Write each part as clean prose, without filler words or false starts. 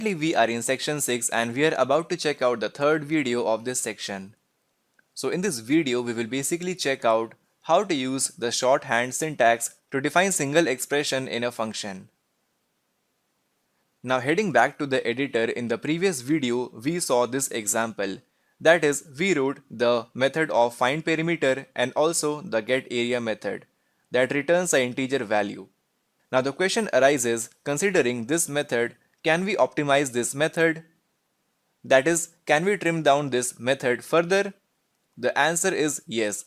We are in section 6 and we are about to check out the third video of this section. So in this video we will basically check out how to use the shorthand syntax to define single expression in a function. Now heading back to the editor, in the previous video we saw this example. That is, we wrote the method of find perimeter and also the get area method that returns an integer value. Now the question arises, considering this method, can we optimize this method? That is, can we trim down this method further? The answer is yes.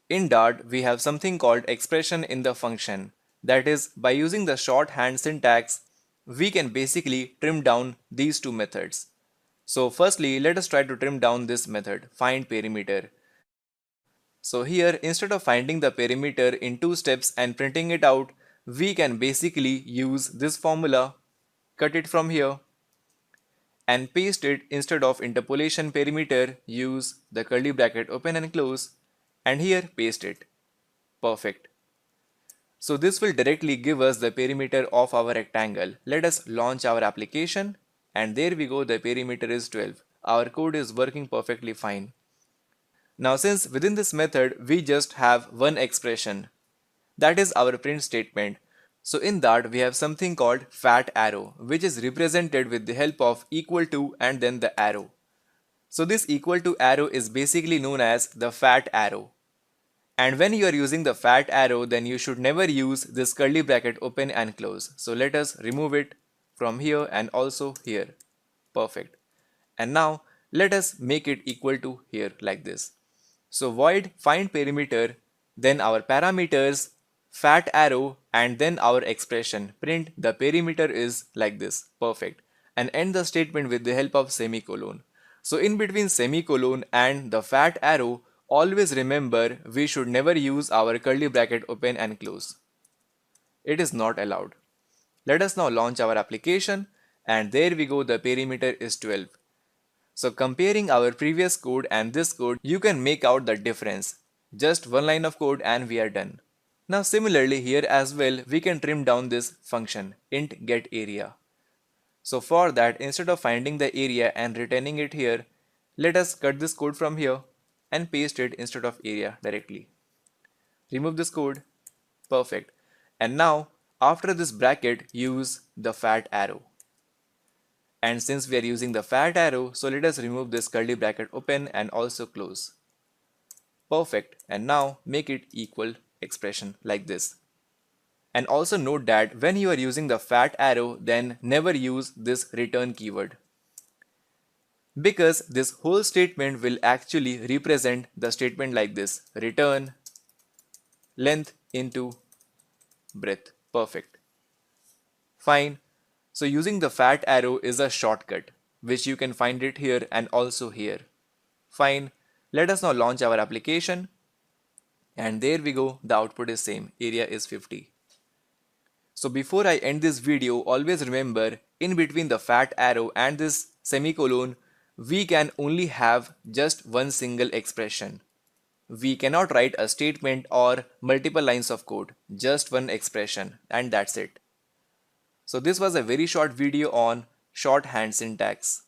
In Dart, we have something called expression in the function. That is, by using the shorthand syntax, we can basically trim down these two methods. So firstly, let us try to trim down this method, find perimeter. So here, instead of finding the perimeter in two steps and printing it out, we can basically use this formula, cut it from here, and paste it. Instead of interpolation perimeter, use the curly bracket open and close, and here paste it. Perfect. So this will directly give us the perimeter of our rectangle. Let us launch our application, and there we go, the perimeter is 12. Our code is working perfectly fine. Now since within this method we just have one expression, that is our print statement. So in that we have something called fat arrow, which is represented with the help of equal to and then the arrow. So this equal to arrow is basically known as the fat arrow. And when you are using the fat arrow, then you should never use this curly bracket open and close. So let us remove it from here and also here. Perfect. And now let us make it equal to here like this. So void find perimeter, then our parameters, fat arrow, and then our expression print the perimeter is like this. Perfect. And end the statement with the help of semicolon. So in between semicolon and the fat arrow, always remember we should never use our curly bracket open and close. It is not allowed. Let us now launch our application, and there we go, the perimeter is 12. So comparing our previous code and this code, you can make out the difference. Just one line of code and we are done. Now similarly here as well, we can trim down this function int get area. So for that, instead of finding the area and returning it here, let us cut this code from here and paste it instead of area directly. Remove this code. Perfect. And now after this bracket, use the fat arrow. And since we are using the fat arrow, so let us remove this curly bracket open and also close. Perfect. And now make it equal expression like this. And also note that when you are using the fat arrow, then never use this return keyword, because this whole statement will actually represent the statement like this: return length into breadth. Perfect. Fine. So using the fat arrow is a shortcut, which you can find it here and also here. Fine. Let us now launch our application, and there we go, the output is same, area is 50. So before I end this video, always remember, in between the fat arrow and this semicolon, we can only have just one single expression. We cannot write a statement or multiple lines of code, just one expression, and that's it. So this was a very short video on shorthand syntax.